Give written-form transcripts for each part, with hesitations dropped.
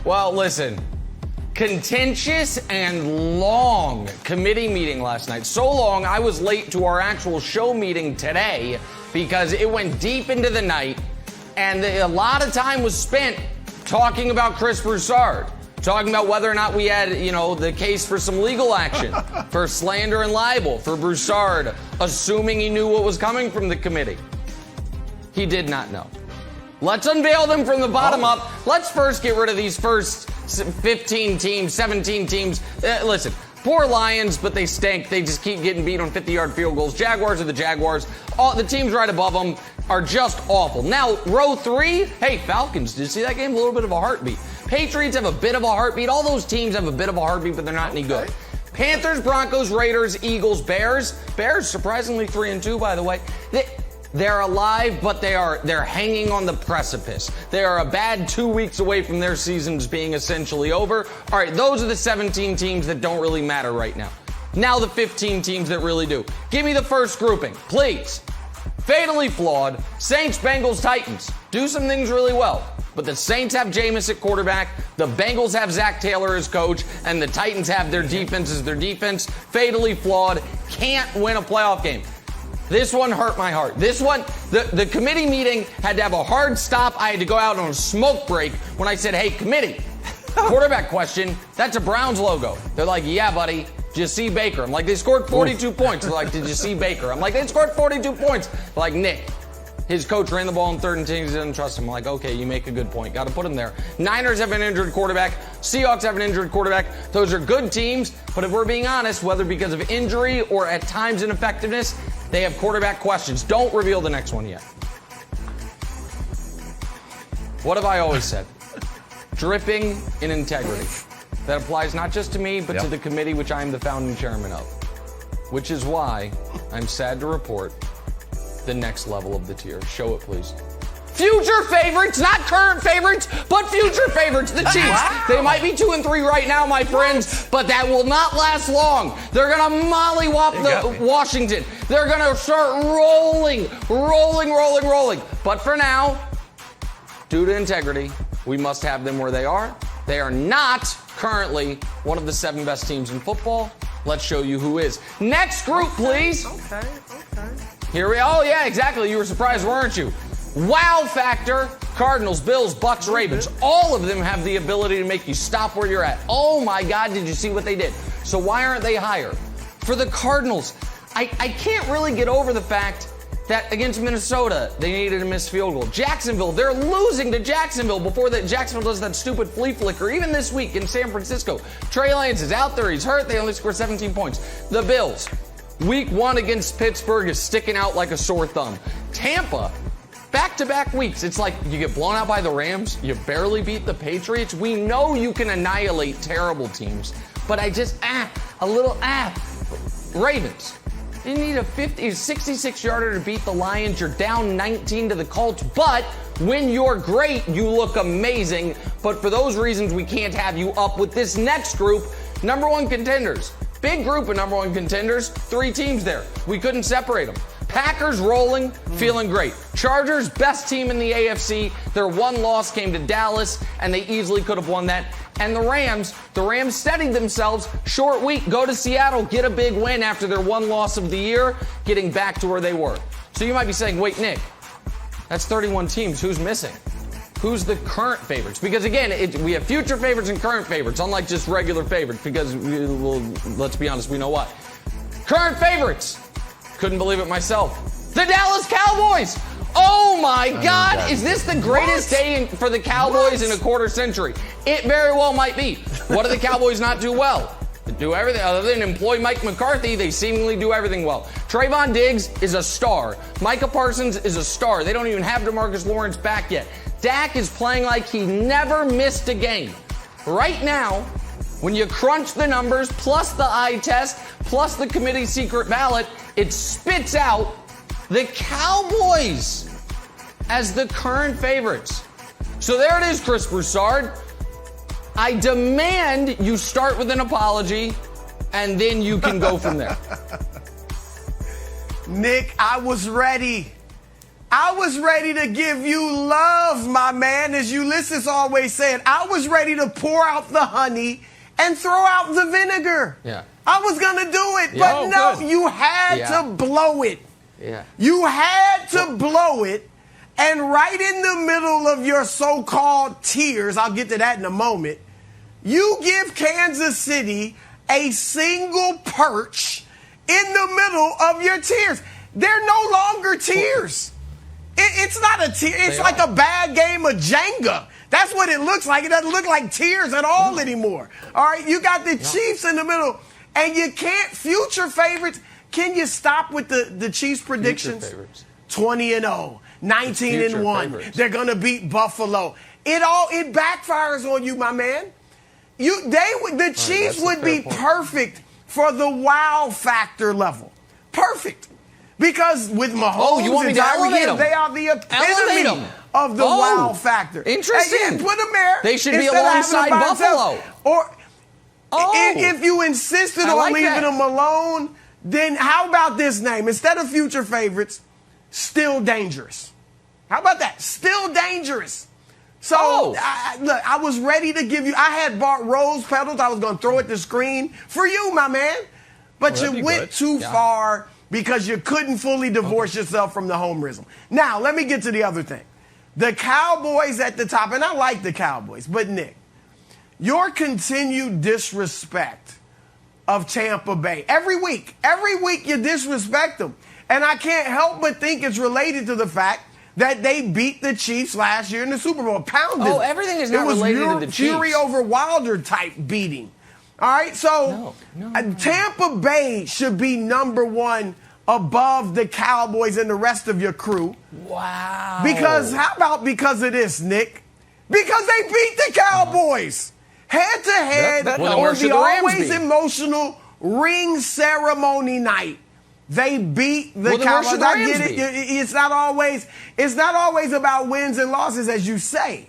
Well, listen. Contentious and long committee meeting last night. So long, I was late to our actual show meeting today because it went deep into the night, and a lot of time was spent talking about Chris Broussard, talking about whether or not we had, the case for some legal action, for slander and libel, for Broussard, assuming he knew what was coming from the committee. He did not know. Let's unveil them from the bottom up. Let's first get rid of these first 15 teams, 17 teams. Listen, poor Lions, but they stink. They just keep getting beat on 50-yard field goals. Jaguars are the Jaguars. All the teams right above them are just awful. Now, row 3, hey, Falcons, did you see that game? A little bit of a heartbeat. Patriots have a bit of a heartbeat. All those teams have a bit of a heartbeat, but they're not any good. Panthers, Broncos, Raiders, Eagles, Bears. Bears, surprisingly 3-2, by the way. They're alive, but they're hanging on the precipice. They are a bad 2 weeks away from their seasons being essentially over. All right, those are the 17 teams that don't really matter right now. Now the 15 teams that really do. Give me the first grouping, please. Fatally flawed, Saints, Bengals, Titans. Do some things really well. But the Saints have Jameis at quarterback, the Bengals have Zach Taylor as coach, and the Titans have their defense as their defense. Fatally flawed, can't win a playoff game. This one hurt my heart. This one, the committee meeting had to have a hard stop. I had to go out on a smoke break when I said, hey, committee, quarterback question, that's a Browns logo. They're like, yeah, buddy, did you see Baker? I'm like, they scored 42 points. They're like, did you see Baker? I'm like, they scored 42 points. They're like, Nick, his coach ran the ball in 3rd and 10. He didn't trust him. I'm like, okay, you make a good point. Got to put him there. Niners have an injured quarterback. Seahawks have an injured quarterback. Those are good teams, but if we're being honest, whether because of injury or at times ineffectiveness, they have quarterback questions. Don't reveal the next one yet. What have I always said? Dripping in integrity. That applies not just to me, but to the committee, which I am the founding chairman of. Which is why I'm sad to report the next level of the tier. Show it, please. Future favorites, not current favorites, but future favorites, the Chiefs. Wow. They might be 2-3 right now, my friends, but that will not last long. They're going to mollywop Washington. They're going to start rolling. But for now, due to integrity, we must have them where they are. They are not currently one of the 7 best teams in football. Let's show you who is. Next group, please. Okay. Here we Oh, yeah, exactly. You were surprised, weren't you? Wow factor, Cardinals, Bills, Bucks, Ravens. All of them have the ability to make you stop where you're at. Oh, my God, did you see what they did? So why aren't they higher? For the Cardinals, I can't really get over the fact that against Minnesota, they needed a missed field goal. Jacksonville, they're losing to Jacksonville before that. Jacksonville does that stupid flea flicker. Even this week in San Francisco, Trey Lance is out there. He's hurt. They only scored 17 points. The Bills, week 1 against Pittsburgh is sticking out like a sore thumb. Tampa, back-to-back weeks. It's like you get blown out by the Rams. You barely beat the Patriots. We know you can annihilate terrible teams, but Ravens. You need a 66-yarder to beat the Lions. You're down 19 to the Colts, but when you're great, you look amazing. But for those reasons, we can't have you up with this next group. Number 1 contenders. Big group of number 1 contenders. 3 teams there. We couldn't separate them. Packers rolling, feeling great. Chargers, best team in the AFC. Their one loss came to Dallas, and they easily could have won that. And the Rams steadied themselves. Short week, go to Seattle, get a big win after their one loss of the year, getting back to where they were. So you might be saying, wait, Nick, that's 31 teams. Who's missing? Who's the current favorites? Because again, we have future favorites and current favorites, unlike just regular favorites, because let's be honest, we know why. Current favorites. Couldn't believe it myself. The Dallas Cowboys. Oh my God. Is this the greatest day for the Cowboys in a quarter century? It very well might be. What do the Cowboys not do well? They do everything. Other than employ Mike McCarthy, they seemingly do everything well. Trayvon Diggs is a star. Micah Parsons is a star. They don't even have DeMarcus Lawrence back yet. Dak is playing like he never missed a game. Right now, when you crunch the numbers, plus the eye test, plus the committee secret ballot, it spits out the Cowboys as the current favorites. So there it is, Chris Broussard. I demand you start with an apology, and then you can go from there. Nick, I was ready. I was ready to give you love, my man. As Ulysses always said, I was ready to pour out the honey and throw out the vinegar. Yeah. I was going to do it, but no, you had to blow it. Yeah. You had to blow it, and right in the middle of your so-called tears, I'll get to that in a moment, you give Kansas City a single perch in the middle of your tears. They're no longer tears. It's not a tear. It's like a bad game of Jenga. That's what it looks like. It doesn't look like tears at all anymore. All right, you got the Chiefs in the middle, and you can't future favorites. Can you stop with the Chiefs predictions? 20-0, 19-1. They're gonna beat Buffalo. It backfires on you, my man. The Chiefs would be perfect for the wow factor level. Perfect. Because with Mahomes and Tyreek Hill, they are the epitome of the wow factor. Interesting. And put them there. They should be alongside Buffalo. Or if you insisted on leaving them alone, then how about this name? Instead of future favorites, Still Dangerous. How about that? Still Dangerous. So, look, I was ready to give you, I had bought rose petals. I was going to throw at the screen for you, my man. But you went too far because you couldn't fully divorce yourself from the homerism. Now, let me get to the other thing. The Cowboys at the top, and I like the Cowboys, but Nick, your continued disrespect of Tampa Bay, every week you disrespect them. And I can't help but think it's related to the fact that they beat the Chiefs last year in the Super Bowl, pounded. Oh, everything is not related to the Chiefs. Fury over Wilder type beating. All right, so Tampa Bay should be number one above the Cowboys and the rest of your crew. Wow. Because of this, Nick? Because they beat the Cowboys head to head on the always emotional ring ceremony night. They beat the Cowboys. I get it. It's not always about wins and losses, as you say.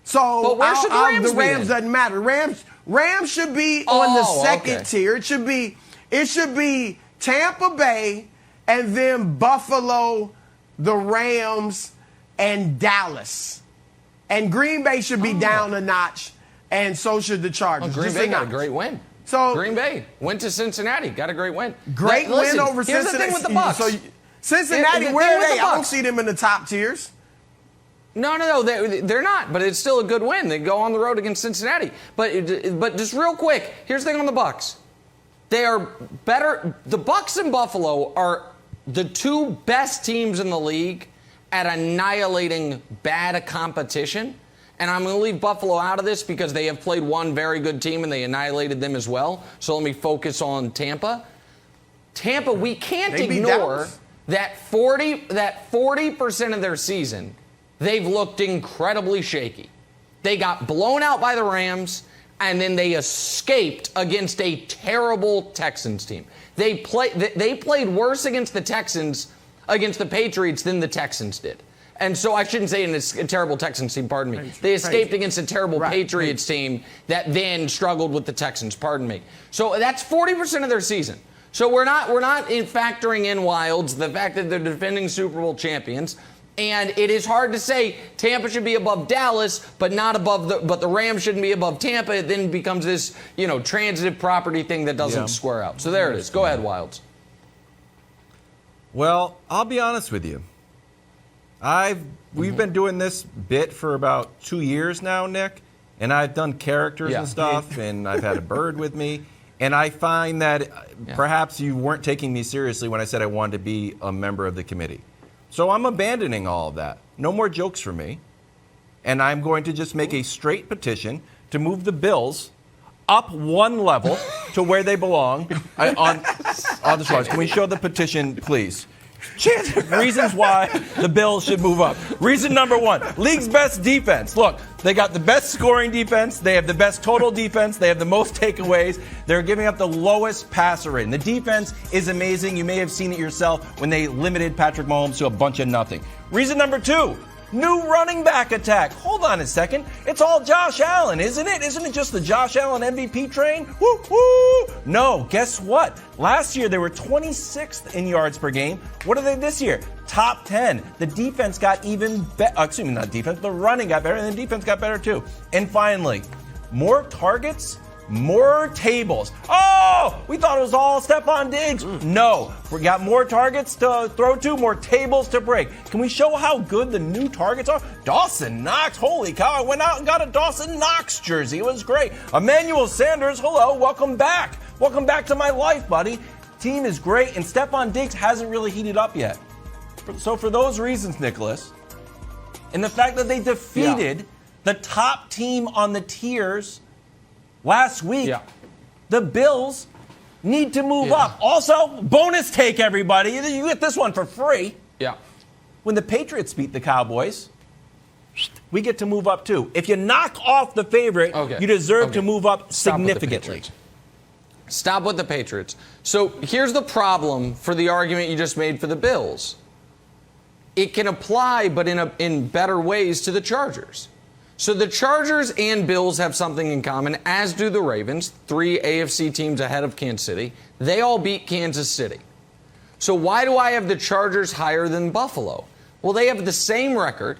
So but where should the Rams doesn't matter. Rams should be on the second tier. It should be Tampa Bay and then Buffalo, the Rams, and Dallas. And Green Bay should be down a notch, and so should the Chargers. Green Bay got a great win. So Green Bay went to Cincinnati, got a great win. Great win over Cincinnati. Here's the thing with the Bucs. So Cincinnati, where are they? I don't see them in the top tiers. No, they're not. But it's still a good win. They go on the road against Cincinnati. But just real quick, here's the thing on the Bucs. They are better. The Bucs and Buffalo are the two best teams in the league at annihilating bad competition. And I'm going to leave Buffalo out of this because they have played one very good team and they annihilated them as well. So let me focus on Tampa. Tampa, we can't ignore that 40% of their season, they've looked incredibly shaky. They got blown out by the Rams, and then they escaped against a terrible Texans team. They played worse against the Patriots than the Texans did. And so I shouldn't say a terrible Texans team, pardon me. They escaped against a terrible Patriots team that then struggled with the Texans, pardon me. So that's 40% of their season. So we're not factoring in Wilds, the fact that they're defending Super Bowl champions. And it is hard to say Tampa should be above Dallas, but the Rams shouldn't be above Tampa. It then becomes this, transitive property thing that doesn't square out. So there it is. Go ahead, Wilds. Well, I'll be honest with you. We've been doing this bit for about 2 years now, Nick, and I've done characters and stuff, and I've had a bird with me, and I find that perhaps you weren't taking me seriously when I said I wanted to be a member of the committee. So I'm abandoning all of that. No more jokes for me, and I'm going to just make a straight petition to move the Bills up one level to where they belong on the slides. Can we show the petition, please? Reasons why the Bills should move up. Reason number one, league's best defense. Look, they got the best scoring defense. They have the best total defense. They have the most takeaways. They're giving up the lowest passer rating. The defense is amazing. You may have seen it yourself when they limited Patrick Mahomes to a bunch of nothing. Reason number two, New running back attack. Hold on a second. It's all Josh Allen, isn't it? Isn't it just the Josh Allen MVP train? Woo, woo. No, guess what? Last year, they were 26th in yards per game. What are they this year? Top 10. The defense got even better. Excuse me, not defense. The running got better, and the defense got better too. And finally, more targets, more tables. Oh, we thought it was all Stephon Diggs. No, we got more targets to throw to, more tables to break. Can we show how good the new targets are? Dawson Knox, holy cow, I went out and got a Dawson Knox jersey. It was great. Emmanuel Sanders, hello, welcome back. Welcome back to my life, buddy. Team is great, and Stephon Diggs hasn't really heated up yet. So for those reasons, Nicholas, and the fact that they defeated the top team on the tiers last week, the Bills need to move up. Also, bonus take, everybody. You get this one for free. Yeah. When the Patriots beat the Cowboys, we get to move up too. If you knock off the favorite, you deserve to move up significantly. Stop with the Patriots. So here's the problem for the argument you just made for the Bills. It can apply, but in better ways, to the Chargers. So the Chargers and Bills have something in common, as do the Ravens, 3 AFC teams ahead of Kansas City. They all beat Kansas City. So why do I have the Chargers higher than Buffalo? Well, they have the same record,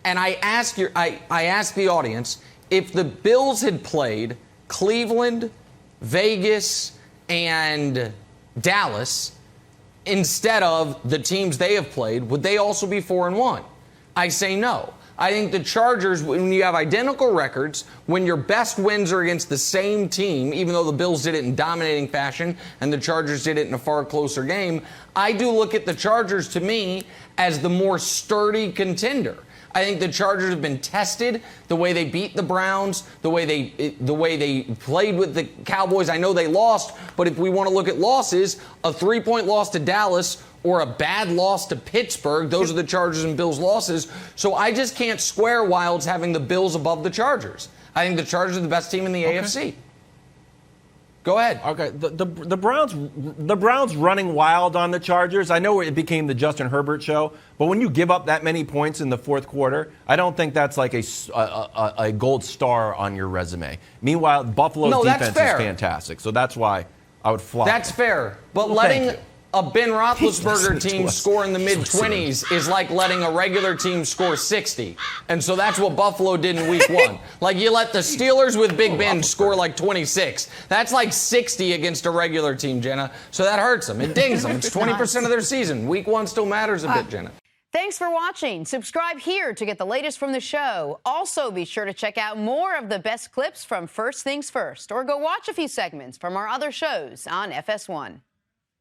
and I ask the audience, if the Bills had played Cleveland, Vegas, and Dallas instead of the teams they have played, would they also be 4-1? I say no. I think the Chargers, when you have identical records, when your best wins are against the same team, even though the Bills did it in dominating fashion and the Chargers did it in a far closer game, I do look at the Chargers, to me, as the more sturdy contender. I think the Chargers have been tested, the way they beat the Browns, the way they played with the Cowboys. I know they lost, but if we want to look at losses, a 3-point loss to Dallas or a bad loss to Pittsburgh, those are the Chargers and Bills losses. So I just can't square Wilds having the Bills above the Chargers. I think the Chargers are the best team in the AFC. Go ahead. Okay, the Browns running wild on the Chargers. I know it became the Justin Herbert show, but when you give up that many points in the fourth quarter, I don't think that's like a gold star on your resume. Meanwhile, Buffalo's defense is fantastic, so that's why I would fly. That's fair, but letting a Ben Roethlisberger team score in the mid-20s is like letting a regular team score 60. And so that's what Buffalo did in week 1. Like, you let the Steelers with Big Ben score like 26. That's like 60 against a regular team, Jenna. So that hurts them. It dings them. It's 20% of their season. Week 1 still matters a bit, Jenna. Thanks for watching. Subscribe here to get the latest from the show. Also, be sure to check out more of the best clips from First Things First, or go watch a few segments from our other shows on FS1.